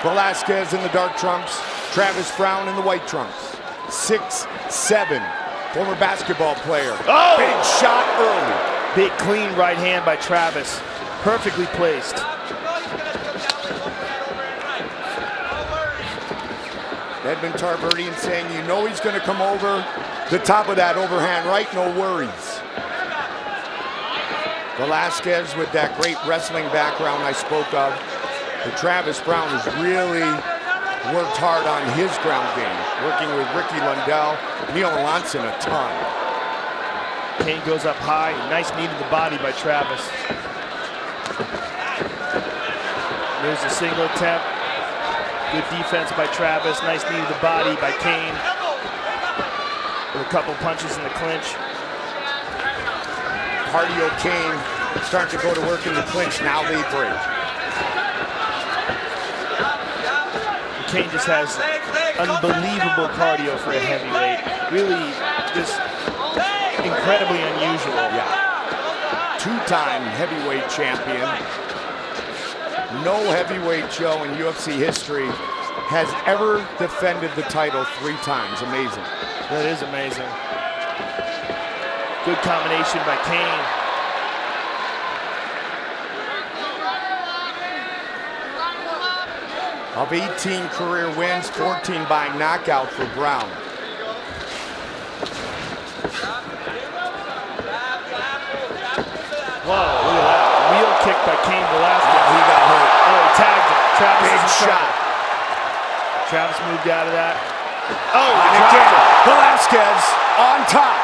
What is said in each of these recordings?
Velasquez in the dark trunks, Travis Brown in the white trunks. 6'7", former basketball player. Oh! Big shot early. Big clean right hand by Travis. Perfectly placed. Edmund Tarverdian saying, you know he's going to come over the top of that overhand right, no worries. Velasquez with that great wrestling background I spoke of. But Travis Brown has really worked hard on his ground game, working with Ricky Lundell, Neil Lonson a ton. Kane goes up high, nice knee to the body by Travis. There's a single attempt. Good defense by Travis, nice knee to the body by Kane. With a couple punches in the clinch. Cardio Kane starting to go to work in the clinch, now they break. Kane just has unbelievable cardio for a heavyweight. Really just incredibly unusual. Yeah. Two-time heavyweight champion. No heavyweight Joe in UFC history has ever defended the title 3 times. Amazing. That is amazing. Good combination by Kane. Of 18 career wins, 14 by knockout for Brown. Whoa, look at that. Wheel kick by Cain Velasquez. Oh, he got hurt. Oh, he tagged him. Travis Big shot. Travis moved out of that. Oh, and again, Velasquez on top.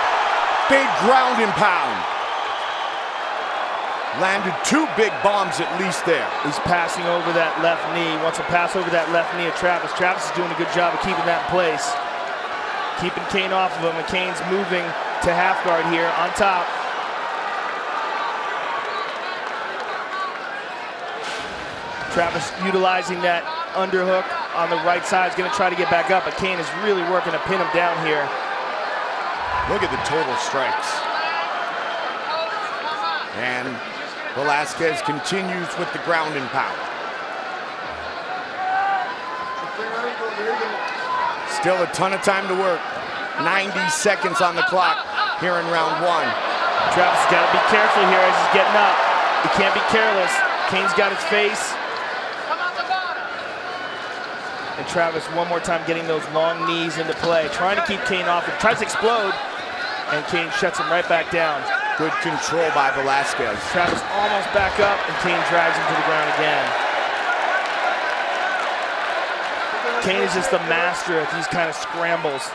Big ground and pound. Landed 2 big bombs at least there. He's passing over that left knee. Wants to pass over that left knee of Travis. Travis is doing a good job of keeping that in place. Keeping Kane off of him, and Kane's moving to half guard here on top. Travis utilizing that underhook on the right side. Is going to try to get back up, but Kane is really working to pin him down here. Look at the total strikes. And Velasquez continues with the ground and pound. Still a ton of time to work. 90 seconds on the clock here in round 1. Travis has got to be careful here as he's getting up. He can't be careless. Kane's got his face. And Travis one more time getting those long knees into play. Trying to keep Kane off. He tries to explode. And Kane shuts him right back down. Good control by Velasquez. Travis almost back up, and Kane drags him to the ground again. Kane is just the master of these kind of scrambles.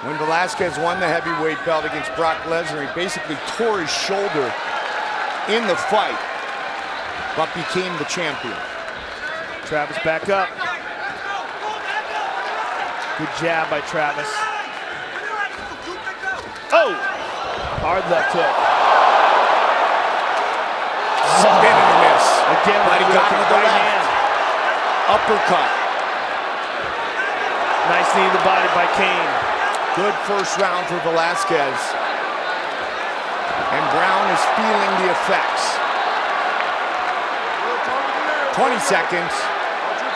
When Velasquez won the heavyweight belt against Brock Lesnar, he basically tore his shoulder in the fight, but became the champion. Travis back up. Good jab by Travis. Oh! Hard left hook. Spin and a miss. Again, but he got him with the right left. hand. Uppercut. Nice knee to the body by Kane. Good first round for Velasquez. And Brown is feeling the effects. 20 seconds.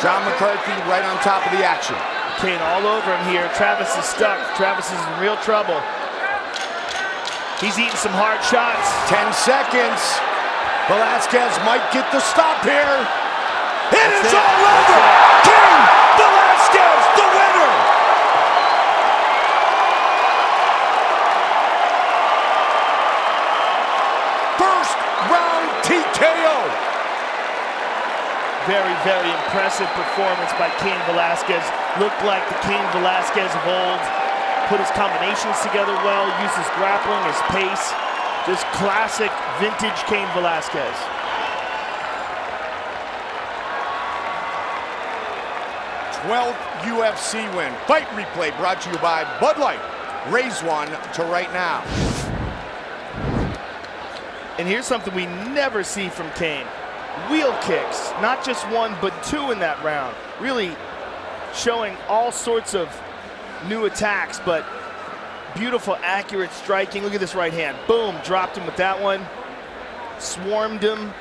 John McCarthy right on top of the action. Kane all over him here. Travis is stuck. Travis is in real trouble. He's eating some hard shots. 10 seconds. Velasquez might get the stop here. It is all over. King Velasquez, the winner. First round TKO. Very, very impressive performance by Cain Velasquez. Looked like the Cain Velasquez of old. Put his combinations together well, used his grappling, his pace. Just classic vintage Cain Velasquez. #12th UFC win. Fight replay brought to you by Bud Light. Raise one to right now. And here's something we never see from Cain. Wheel kicks, not just 1, but 2 in that round. Really showing all sorts of new attacks, but beautiful, accurate striking. Look at this right hand. Boom, dropped him with that one. Swarmed him.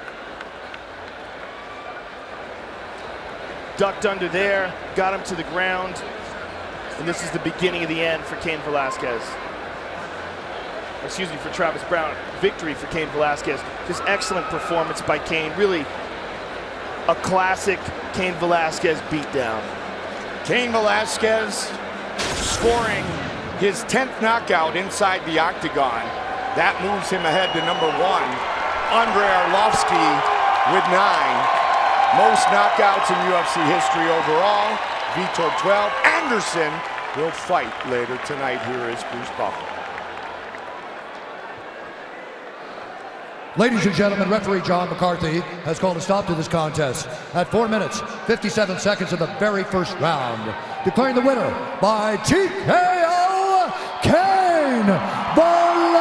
ducked under there, got him to the ground, and this is the beginning of the end for Cain Velasquez. Excuse me, for Travis Brown. Victory for Cain Velasquez. Just excellent performance by Cain. Really a classic Cain Velasquez beatdown. Cain Velasquez scoring his 10th knockout inside the octagon. That moves him ahead to number 1. Andrei Arlovsky with 9. Most knockouts in UFC history overall. Vitor 12. Anderson will fight later tonight. Here is Bruce Buffer. Ladies and gentlemen, referee John McCarthy has called a stop to this contest at 4 minutes, 57 seconds of the very first round, declaring the winner by TKO, Cain Velasquez.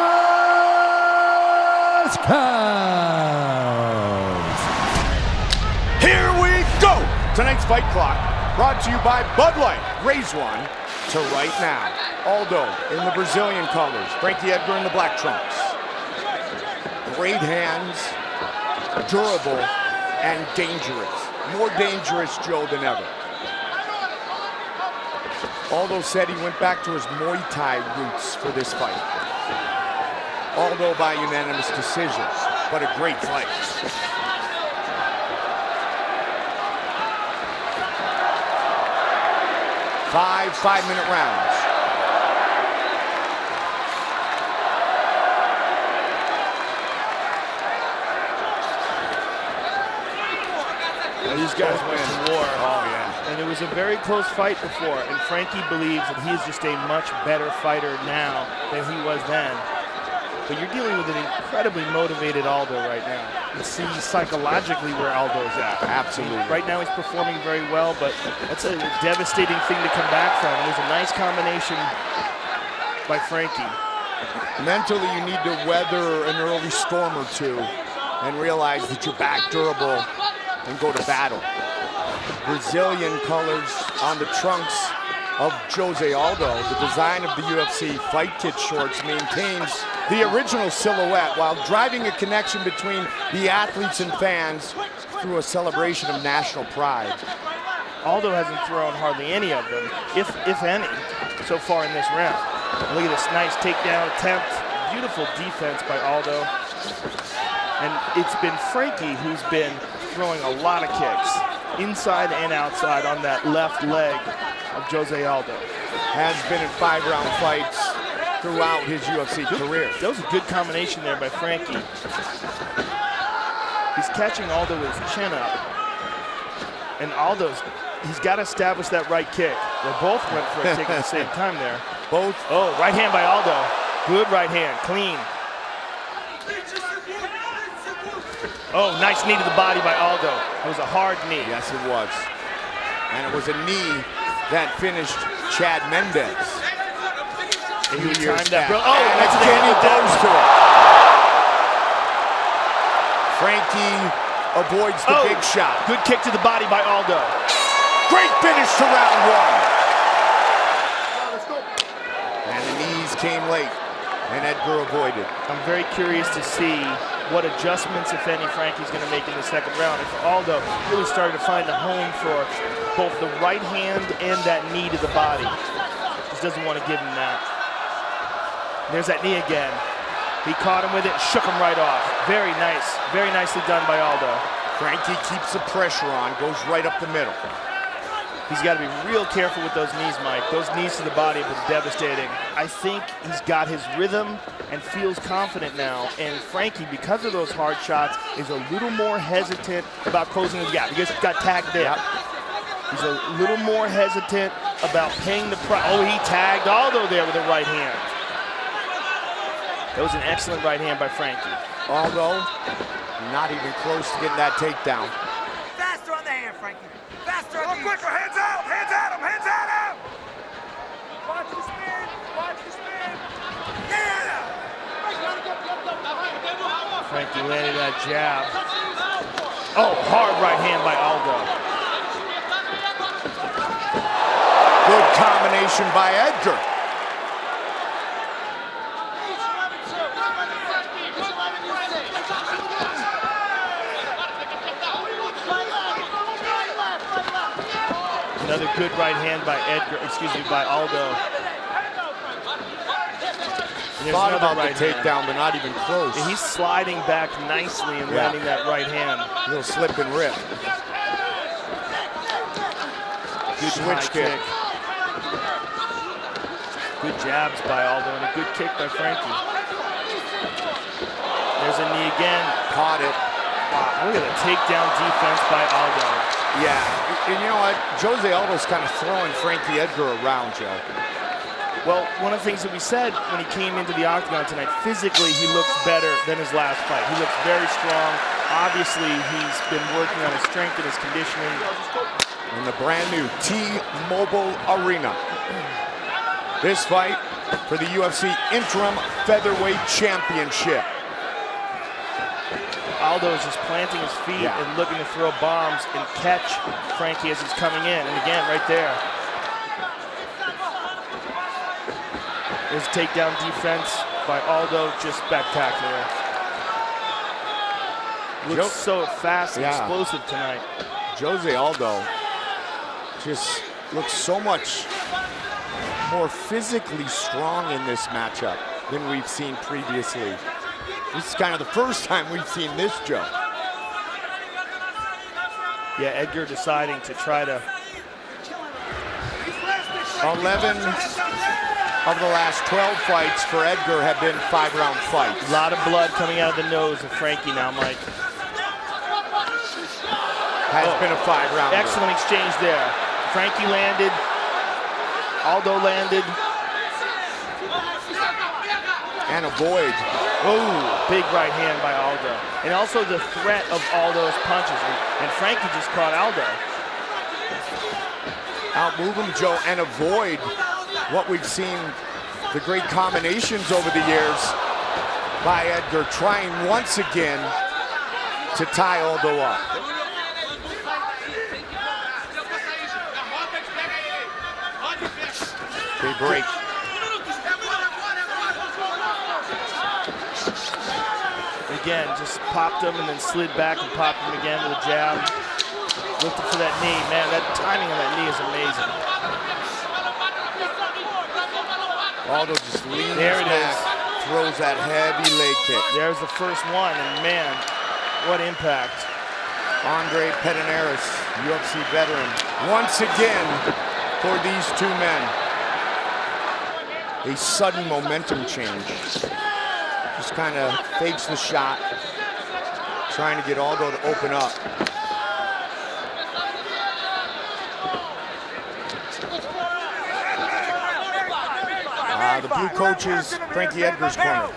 Here we go! Tonight's fight clock brought to you by Bud Light. Raise one to right now. Aldo in the Brazilian colors, Frankie Edgar in the black trunks. Great hands, durable, and dangerous. More dangerous, Joe, than ever. Aldo said he went back to his Muay Thai roots for this fight. Aldo by unanimous decision, but a great fight. Five-minute rounds. These guys went to war. Oh, yeah. And it was a very close fight before, and Frankie believes that he is just a much better fighter now than he was then. But you're dealing with an incredibly motivated Aldo right now. You see psychologically where Aldo's at. Absolutely. Right now he's performing very well, but that's a devastating thing to come back from. It was a nice combination by Frankie. Mentally, you need to weather an early storm or two and realize that you're back durable and go to battle. Brazilian colors on the trunks of Josealdo. The design of the UFC Fight Kit shorts maintains the original silhouette while driving a connection between the athletes and fans through a celebration of national pride. Aldo hasn't thrown hardly any of them, if any, so far in this round. Look at this nice takedown attempt. Beautiful defense by Aldo. And it's been Frankie who's been throwing a lot of kicks, inside and outside on that left leg of Josealdo. Has been in 5-round fights throughout his UFC career. That was a good combination there by Frankie. He's catching Aldo with his chin up. And he's got to establish that right kick. They both went for a kick at the same time there. Both. Oh, right hand by Aldo. Good right hand, clean. Oh, nice knee to the body by Aldo. It was a hard knee. Yes, it was. And it was a knee that finished Chad Mendez. He timed that. Oh, and again he goes to it. Frankie avoids the big shot. Good kick to the body by Aldo. Great finish to round 1. And the knees came late, and Edgar avoided. I'm very curious to see what adjustments, if any, Frankie's going to make in the second round. If Aldo really started to find a home for both the right hand and that knee to the body. Just doesn't want to give him that. There's that knee again. He caught him with it, shook him right off. Very nice, very nicely done by Aldo. Frankie keeps the pressure on, goes right up the middle. He's got to be real careful with those knees, Mike. Those knees to the body have been devastating. I think he's got his rhythm and feels confident now. And Frankie, because of those hard shots, is a little more hesitant about closing the gap. Because he got tagged there. He's a little more hesitant about paying the price. Oh, he tagged Aldo there with a right hand. That was an excellent right hand by Frankie. Aldo, not even close to getting that takedown. Faster on the hand, Frankie. Faster on the quicker, hands out, hands at him, hands at him! Watch the spin, watch the spin. Yeah! Frankie landed that jab. Oh, hard right hand by Aldo. Good combination by Edgar. Another good right hand by by Aldo. Thought about right the takedown, but not even close. And he's sliding back nicely and landing that right hand. Little slip and rip. Good switch kick. Good jabs by Aldo and a good kick by Frankie. There's a knee again. Caught it. Wow, look at the takedown defense by Aldo. Yeah, and you know what? Josealdo's kind of throwing Frankie Edgar around, Joe. Well, one of the things that we said when he came into the octagon tonight, physically he looks better than his last fight. He looks very strong. Obviously, he's been working on his strength and his conditioning. In the brand new T-Mobile Arena. This fight for the UFC Interim Featherweight Championship. Aldo is just planting his feet and looking to throw bombs and catch Frankie as he's coming in. And again, right there. There's takedown defense by Aldo, just spectacular. Looks so fast and explosive tonight. Josealdo just looks so much more physically strong in this matchup than we've seen previously. This is kind of the first time we've seen this, Joe. Yeah, Edgar deciding to try to... 11 of the last 12 fights for Edgar have been 5-round fights. A lot of blood coming out of the nose of Frankie now, Mike. Has been a 5-round. Excellent exchange there. Frankie landed. Aldo landed. And avoid. Oh, big right hand by Aldo. And also the threat of Aldo's punches. And Frankie just caught Aldo. Outmove him, Joe, and avoid what we've seen, the great combinations over the years by Edgar, trying once again to tie Aldo up. They break. Again, just popped him and then slid back and popped him again with a jab. Looking for that knee. Man, that timing on that knee is amazing. Aldo just leans back, throws that heavy leg kick. There's the first one, and man, what impact. Andre Pederneiras, UFC veteran, once again for these two men. A sudden momentum change. Just kind of fakes the shot, trying to get Aldo to open up. The blue coach is Frankie Edgar's corner.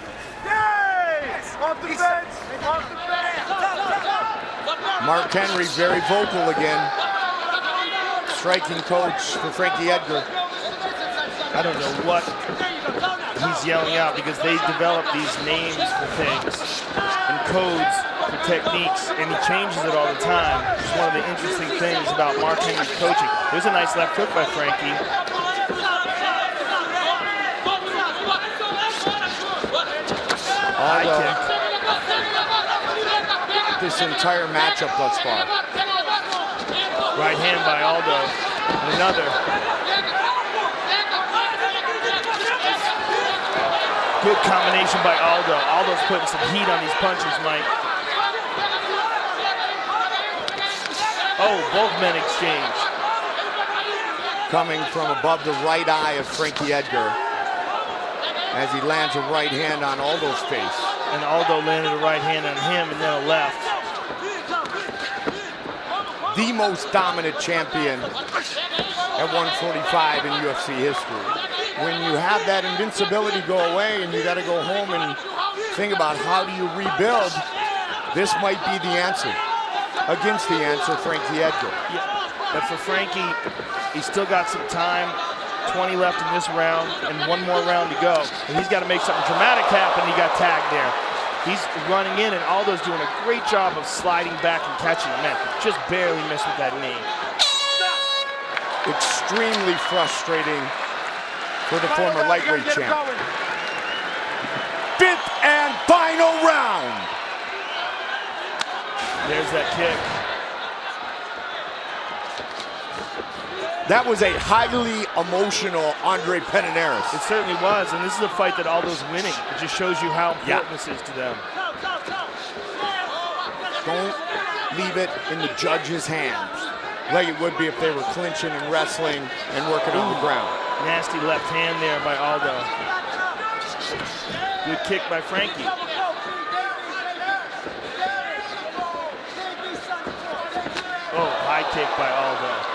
Mark Henry very vocal again. Striking coach for Frankie Edgar. I don't know what he's yelling out because they develop these names for things and codes for techniques, and he changes it all the time. It's one of the interesting things about Mark Henry's coaching. There's a nice left hook by Frankie. Aldo, this entire matchup thus far. Right hand by Aldo. And another. Good combination by Aldo. Aldo's putting some heat on these punches, Mike. Oh, both men exchange. Coming from above the right eye of Frankie Edgar, as he lands a right hand on Aldo's face. And Aldo landed a right hand on him and then a left. The most dominant champion at 145 in UFC history. When you have that invincibility go away and you got to go home and think about how do you rebuild, this might be the answer. Against the answer, Frankie Edgar. Yeah, but for Frankie, he's still got some time. 20 left in this round and one more round to go. And he's got to make something dramatic happen. He got tagged there. He's running in, and Aldo's doing a great job of sliding back and catching him. Man, just barely missed with that knee. Extremely frustrating for the former lightweight champ. Fifth and final round. There's that kick. That was a highly emotional Andre Pederneiras. It certainly was, and this is a fight that Aldo's winning. It just shows you how important this is to them. Don't leave it in the judge's hands, like it would be if they were clinching and wrestling and working on the ground. Nasty left hand there by Aldo. Good kick by Frankie. Oh, high kick by Aldo.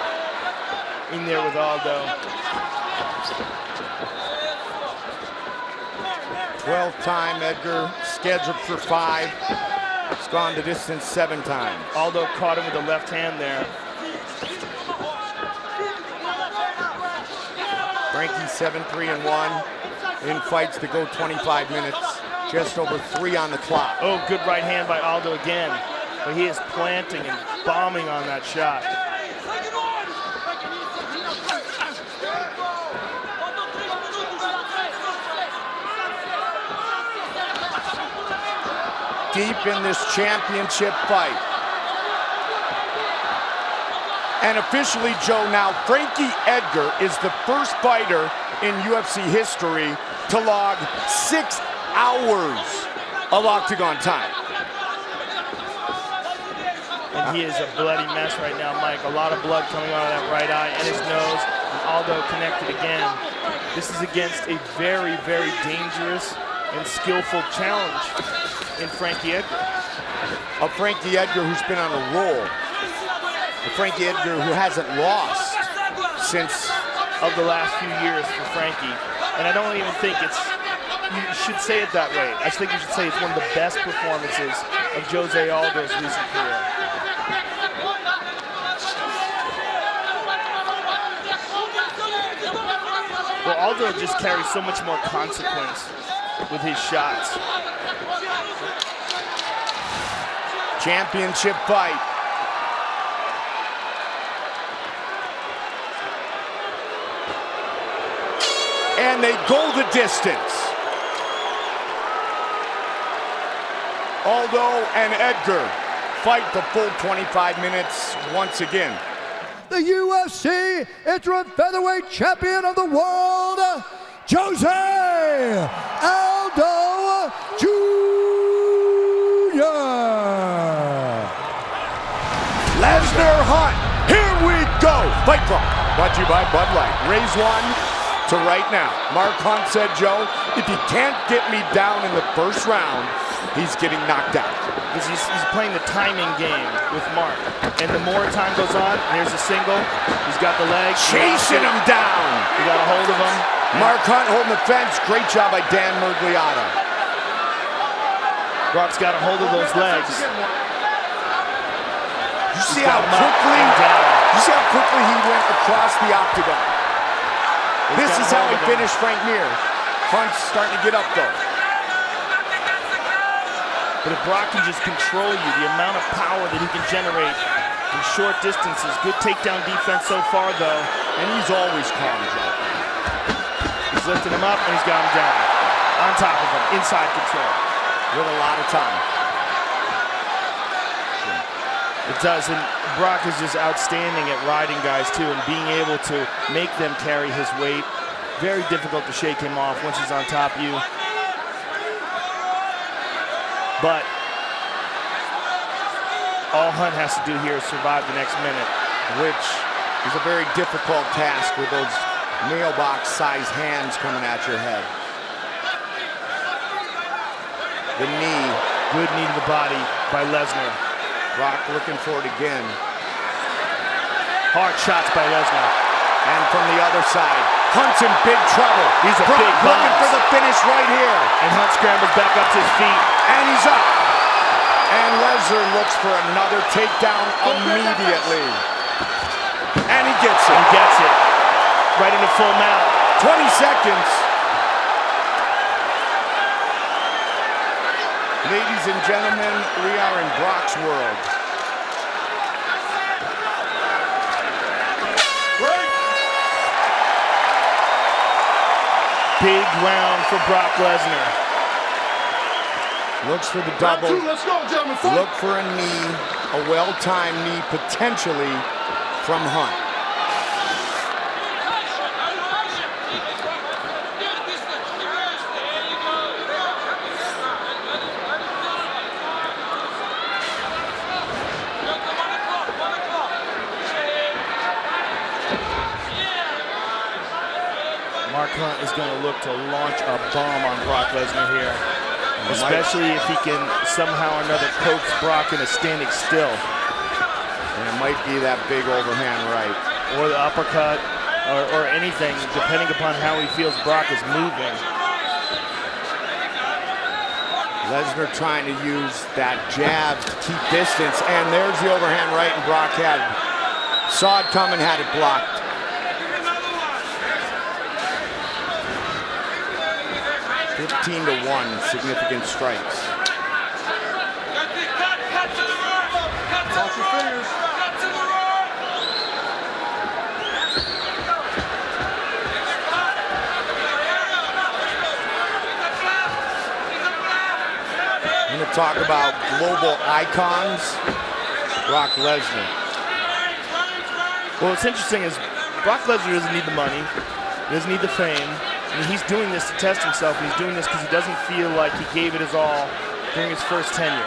In there with Aldo. 12th time Edgar, scheduled for 5. He's gone the distance 7 times. Aldo caught him with the left hand there. Frankie 7-3-1 in fights that go 25 minutes. Just over 3 on the clock. Oh, good right hand by Aldo again. But he is planting and bombing on that shot. Deep in this championship fight. And officially, Joe, now Frankie Edgar is the first fighter in UFC history to log 6 hours of octagon time. And he is a bloody mess right now, Mike. A lot of blood coming out of that right eye and his nose. And Aldo connected again. This is against a very, very dangerous and skillful challenge in Frankie Edgar. A Frankie Edgar who's been on a roll. A Frankie Edgar who hasn't lost since of the last few years for Frankie. And I don't even think you should say it that way. I think you should say it's one of the best performances of Josealdo's recent career. Well, Aldo just carries so much more consequence with his shots. Championship fight. And they go the distance. Aldo and Edgar fight the full 25 minutes once again. The UFC interim featherweight champion of the world, Josealdo Jr. Lesnar Hunt, here we go. Fight Club, brought to you by Bud Light. Raise one to right now. Mark Hunt said, Joe, if you can't get me down in the first round, he's getting knocked out. Because he's playing the timing game with Mark. And the more time goes on, here's a single. He's got the leg. Chasing him down. He got a hold of him. Mark Hunt holding the fence. Great job by Dan Murgliata. Brock's got a hold of those legs. You see how quickly he went across the octagon. This is how he finished Frank Mir. Hunt's starting to get up though. But if Brock can just control you, the amount of power that he can generate in short distances. Good takedown defense so far, though. And he's always calm, Joe. He's lifting him up, and he's got him down. On top of him, inside control. With a lot of time. It does, and Brock is just outstanding at riding guys, too, and being able to make them carry his weight. Very difficult to shake him off once he's on top of you. But all Hunt has to do here is survive the next minute. Which is a very difficult task with those mailbox-sized hands coming at your head. The knee. Good knee to the body by Lesnar. Brock looking for it again. Hard shots by Lesnar. And from the other side, Hunt's in big trouble. He's a Brock big boss. looking for the finish right here. And Hunt scrambles back up to his feet. And he's up. And Lesnar looks for another takedown immediately. And he gets it. He gets it. Right into full mount. 20 seconds. Ladies and gentlemen, we are in Brock's world. Big round for Brock Lesnar. Looks for the double. Let's go, gentlemen. Look for a knee, a well-timed knee potentially from Hunt. Mark Hunt is going to look to launch a bomb on Brock Lesnar here, especially if he can somehow or another coax Brock into standing still. And it might be that big overhand right. Or the uppercut, or anything, depending upon how he feels Brock is moving. Lesnar trying to use that jab to keep distance, and there's the overhand right, and Brock saw it coming, had it blocked. $15 to 1, significant strikes. Watch your fingers. I'm going to talk about global icons, Brock Lesnar. Well, what's interesting is Brock Lesnar doesn't need the money, he doesn't need the fame. I mean, he's doing this to test himself. He's doing this because he doesn't feel like he gave it his all during his first tenure.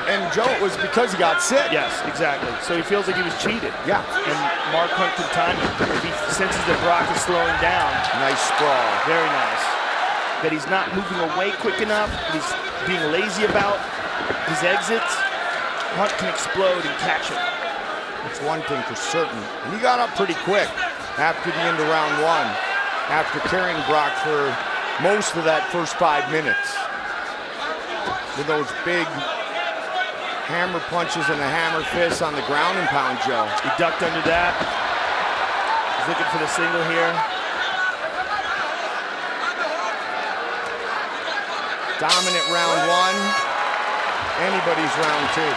And Joe, it was because he got sick. Yes, exactly. So he feels like he was cheated. Yeah. And Mark Hunt can time it. If he senses that Brock is slowing down. Nice sprawl. Very nice. That he's not moving away quick enough. He's being lazy about his exits. Hunt can explode and catch him. That's one thing for certain. And he got up pretty quick after the end of round one, after carrying Brock for most of that first 5 minutes. With those big hammer punches and the hammer fists on the ground and pound, Joe. He ducked under that. He's looking for the single here. Dominant round one. Anybody's round two.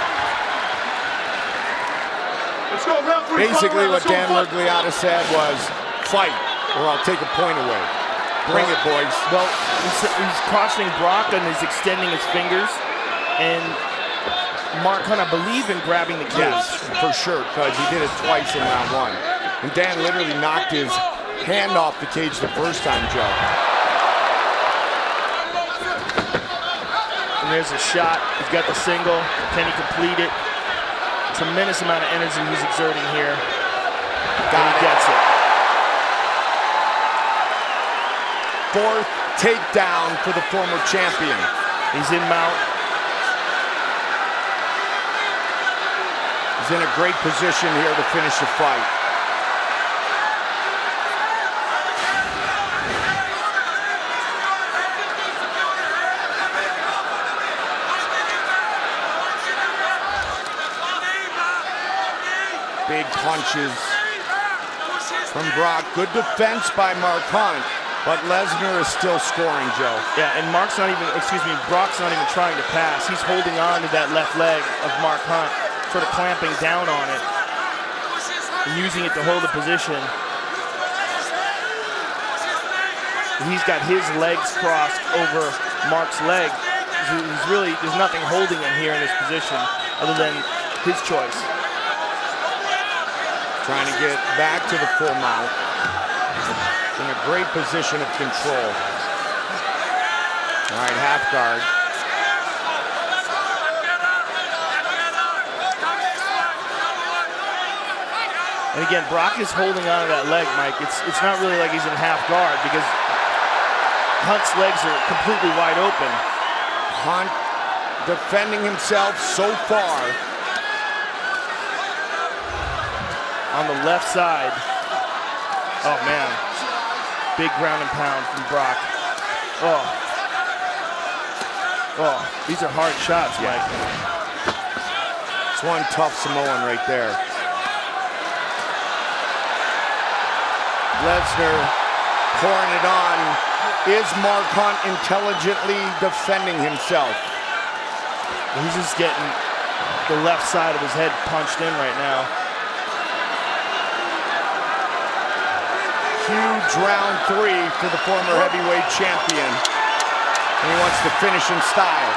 Let's go, round three. Basically what Dan Miragliotta said was, fight or I'll take a point away. Bring it, boys. Well, he's cautioning Brock and he's extending his fingers. And Mark Hunt, I believe, in grabbing the cage. Yes, for sure, because he did it twice in round one. And Dan literally knocked his hand off the cage the first time, Joe. And there's a shot. He's got the single. Can he complete it? Tremendous amount of energy he's exerting here. And he gets it. Fourth takedown for the former champion. He's in mount. He's in a great position here to finish the fight. Big punches from Brock. Good defense by Mark Hunt. But Lesnar is still scoring, Joe. Yeah, and Brock's not even trying to pass. He's holding on to that left leg of Mark Hunt, sort of clamping down on it and using it to hold the position. He's got his legs crossed over Mark's leg. There's nothing holding him here in this position other than his choice. Trying to get back to the full mount. In a great position of control. All right, half guard. And again, Brock is holding on to that leg, Mike. It's not really like he's in half guard because Hunt's legs are completely wide open. Hunt defending himself so far. On the left side. Oh, man. Big ground and pound from Brock. Oh, these are hard shots, Mike. It's one tough Samoan right there. Lesnar pouring it on. Is Mark Hunt intelligently defending himself? He's just getting the left side of his head punched in right now. Huge round three for the former heavyweight champion. And he wants to finish in style.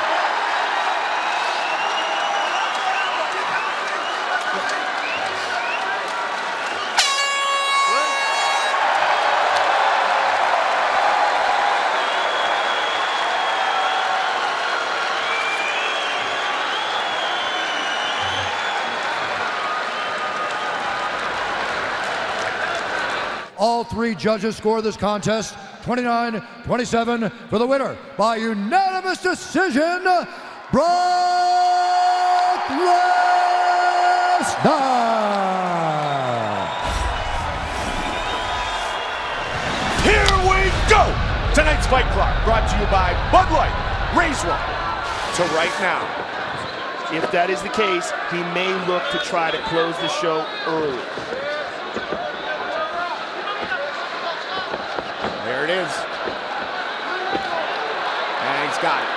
All three judges score this contest 29-27 for the winner by unanimous decision, Brock Lesnar. Here we go! Tonight's fight clock brought to you by Bud Light. Raise one to right now. If that is the case, he may look to try to close the show early. There it is. And he's got it.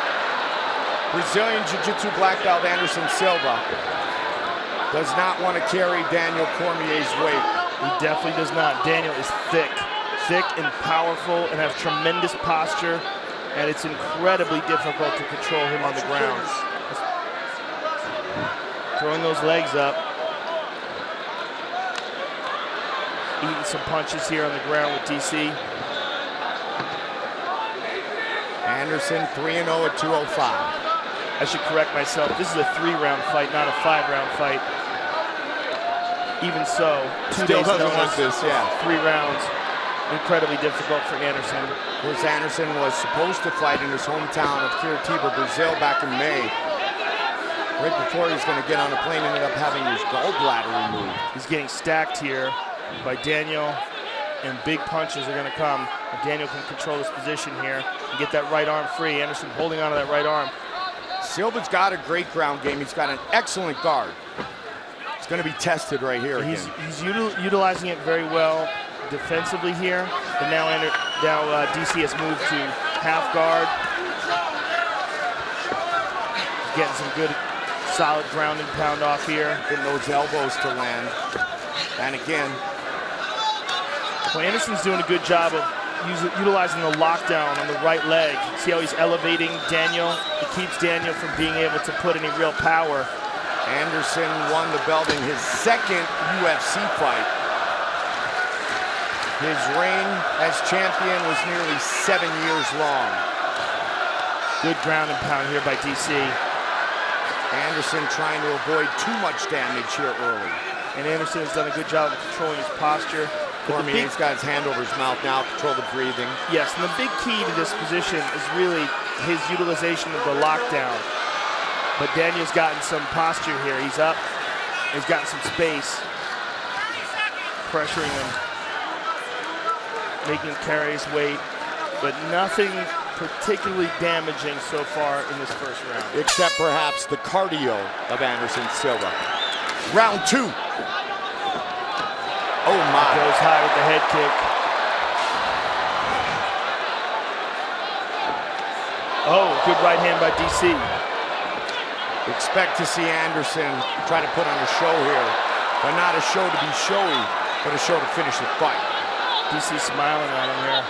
Brazilian Jiu-Jitsu black belt Anderson Silva does not want to carry Daniel Cormier's weight. He definitely does not. Daniel is thick and powerful and has tremendous posture, and it's incredibly difficult to control him on the ground. Throwing those legs up. Eating some punches here on the ground with DC. Anderson 3-0 at 205. I should correct myself. This is a 3-round fight, not a 5-round fight. Even so, two days notice, this, yeah. 3 rounds. Incredibly difficult for Anderson. Of course, Anderson was supposed to fight in his hometown of Curitiba, Brazil, back in May. Right before he was going to get on the plane, ended up having his gallbladder removed. He's getting stacked here by Daniel, and big punches are going to come. And Daniel can control his position here and get that right arm free. Anderson holding on to that right arm. Silva's got a great ground game. He's got an excellent guard. It's going to be tested right here again. He's utilizing it very well defensively here, but now DC has moved to half guard. He's getting some good, solid ground and pound off here. Getting those elbows to land. And again. Well, Anderson's doing a good job of utilizing the lockdown on the right leg. See how he's elevating Daniel? It keeps Daniel from being able to put any real power. Anderson won the belt in his second UFC fight. His reign as champion was nearly 7 years long. Good ground and pound here by DC. Anderson trying to avoid too much damage here early. And Anderson has done a good job of controlling his posture. Cormier's got his hand over his mouth now, control the breathing. Yes, and the big key to this position is really his utilization of the lockdown. But Daniel's gotten some posture here. He's up, he's gotten some space, pressuring him, making him carry his weight, but nothing particularly damaging so far in this first round. Except perhaps the cardio of Anderson Silva. Round 2. Oh my. Goes high with the head kick. Oh, good right hand by DC. Expect to see Anderson try to put on a show here, but not a show to be showy, but a show to finish the fight. DC smiling at him here.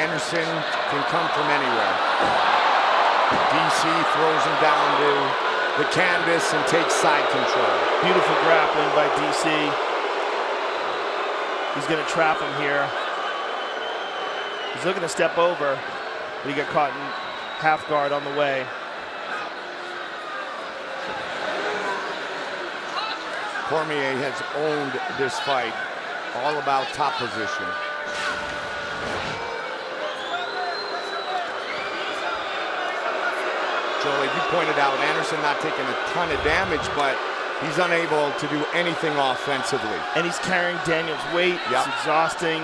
Anderson can come from anywhere. DC throws him down to the canvas and takes side control. Beautiful grappling by DC. He's going to trap him here. He's looking to step over, but he got caught in half guard on the way. Cormier has owned this fight. All about top position. Joey, you pointed out Anderson not taking a ton of damage, but he's unable to do anything offensively. And he's carrying Daniel's weight. Yep. It's exhausting.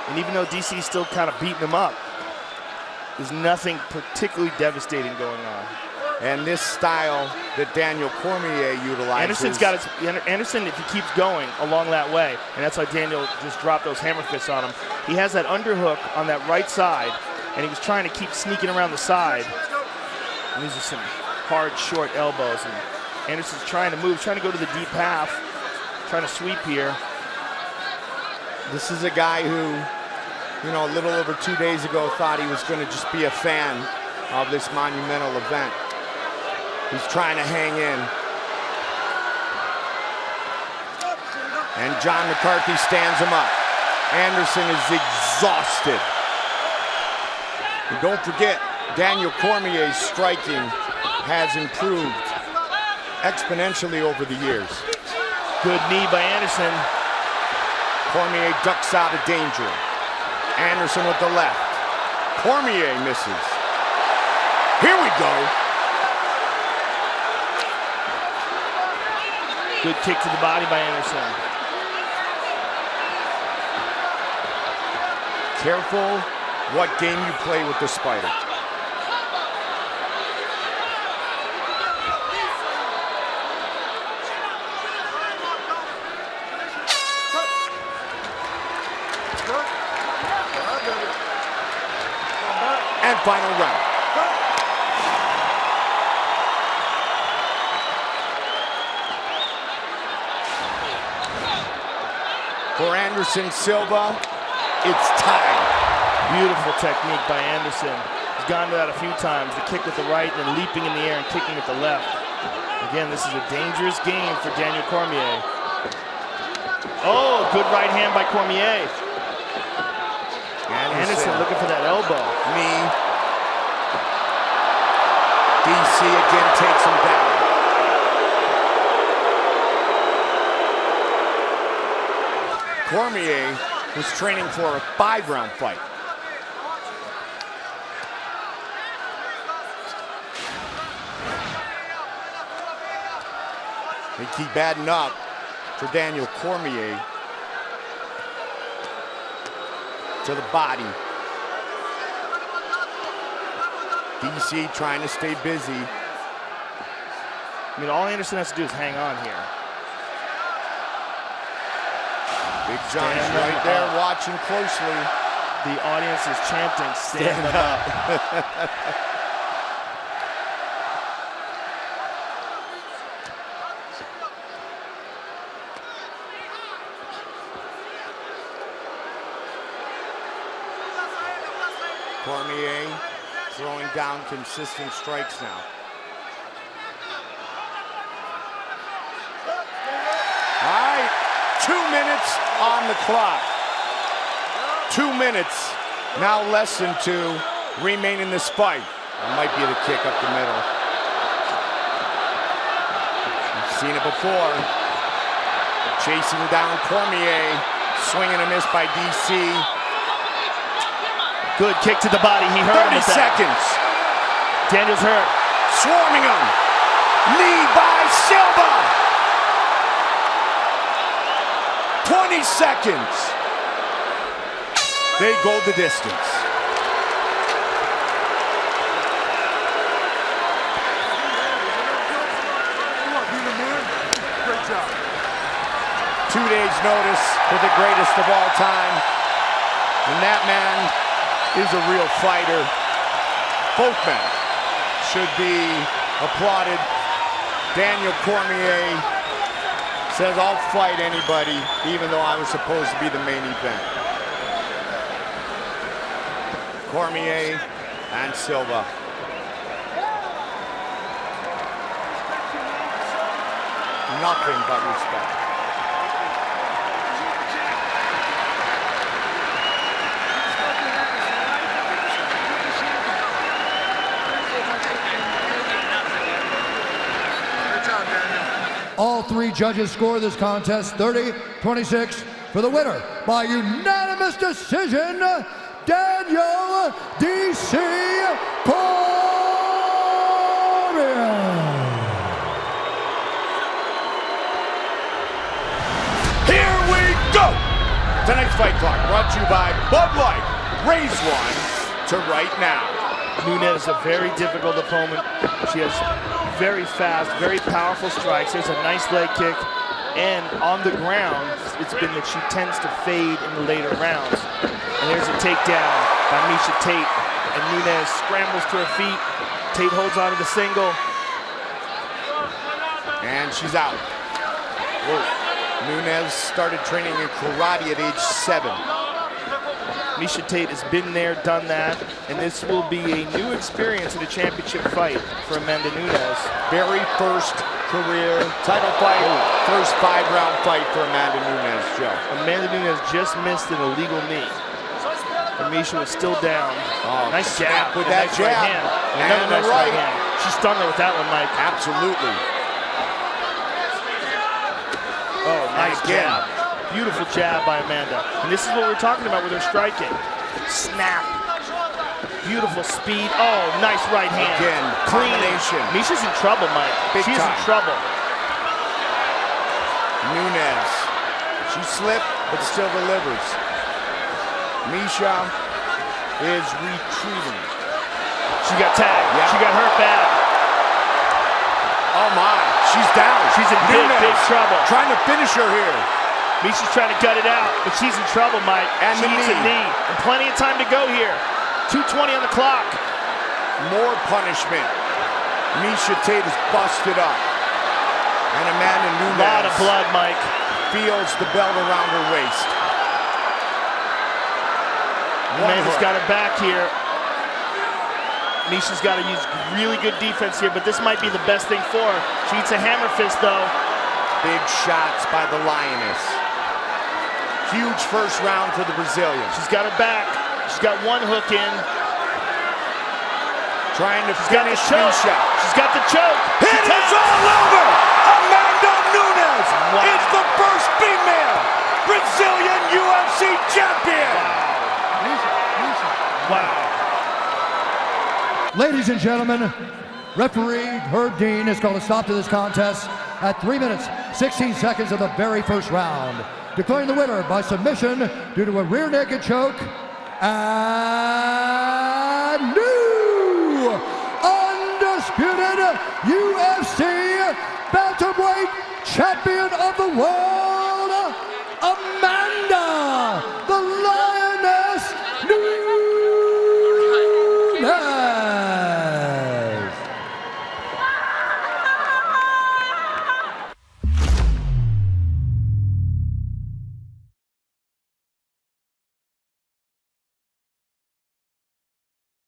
And even though DC's still kind of beating him up, there's nothing particularly devastating going on. And this style that Daniel Cormier utilizes. Anderson, if he keeps going along that way, and that's why Daniel just dropped those hammer fists on him. He has that underhook on that right side, and he was trying to keep sneaking around the side. And these are some hard, short elbows. And Anderson's trying to move, trying to go to the deep half, trying to sweep here. This is a guy who, you know, a little over 2 days ago thought he was going to just be a fan of this monumental event. He's trying to hang in. And John McCarthy stands him up. Anderson is exhausted. And don't forget, Daniel Cormier's striking has improved exponentially over the years. Good knee by Anderson. Cormier ducks out of danger. Anderson with the left. Cormier misses. Here we go. Good kick to the body by Anderson. Careful what game you play with the Spider. And final round. For Anderson Silva, it's time. Beautiful technique by Anderson. He's gone to that a few times. The kick with the right and then leaping in the air and kicking with the left. Again, this is a dangerous game for Daniel Cormier. Oh, good right hand by Cormier. Anderson looking for that elbow. Knee. DC again takes him down. Cormier was training for a 5-round fight. They keep adding up for Daniel Cormier. To the body. DC trying to stay busy. I mean, all Anderson has to do is hang on here. Big John's right there watching closely. The audience is chanting, stand up. Cormier throwing down consistent strikes now. All right, 2 minutes on the clock. 2 minutes, now less than 2, remain in this fight. That might be the kick up the middle. We've seen it before. Chasing down Cormier, swing and a miss by DC. Good kick to the body. He hurt him with 30 that. seconds. Daniel's hurt. Swarming him. Knee by Silva. 20 seconds. They go the distance. Great job. 2 days notice for the greatest of all time. And that man is a real fighter. Both men should be applauded. Daniel Cormier says, I'll fight anybody, even though I was supposed to be the main event. Cormier and Silva. Nothing but respect. All 3 judges score this contest 30-26 for the winner by unanimous decision, Daniel DC Cormier. Here we go! Tonight's Fight Clock brought to you by Bud Light. Raise one to right now. Nunes is a very difficult opponent. She has very fast, very powerful strikes. There's a nice leg kick. And on the ground, it's been that she tends to fade in the later rounds. And there's a takedown by Miesha Tate. And Nunes scrambles to her feet. Tate holds on to the single. And she's out. Whoa. Nunes started training in karate at age 7. Miesha Tate has been there, done that, and this will be a new experience in a championship fight for Amanda Nunes. Very first career title fight, first 5-round fight for Amanda Nunes, Joe. Amanda Nunes just missed an illegal knee. And Miesha was still down. Oh, nice jab with and that nice jab. right hand. And Another nice right hand. She stung her with that one, Mike. Absolutely. Nice jab. Beautiful jab by Amanda. And this is what we're talking about with her striking. Snap. Beautiful speed. Oh, nice right hand. Again, combination. Misha's in trouble, Mike. She's in trouble. Nunes. She slipped, but still delivers. Misha is retreating. She got tagged. Yeah. She got hurt bad. Oh my, she's down. She's in big trouble. Trying to finish her here. Misha's trying to gut it out, but she's in trouble, Mike. And she the needs a knee. And plenty of time to go here. 2:20 on the clock. More punishment. Misha Tate is busted up. And Amanda Nunes. A lot of blood, Mike. Feels the belt around her waist. Amanda's got her back here. Misha's got to use really good defense here, but this might be the best thing for her. She needs a hammer fist, though. Big shots by the Lioness. Huge first round for the Brazilian. She's got her back. She's got one hook in. Trying to She's got the finish choke. Misha. She's got the choke. It is all over! Amanda Nunes Wow. is the first female Brazilian UFC champion! Wow. Ladies and gentlemen, referee Herb Dean has called a stop to this contest at 3 minutes, 16 seconds of the very first round, declaring the winner by submission due to a rear naked choke, and new undisputed UFC bantamweight champion of the world, Amanda, the Lioness Nunes.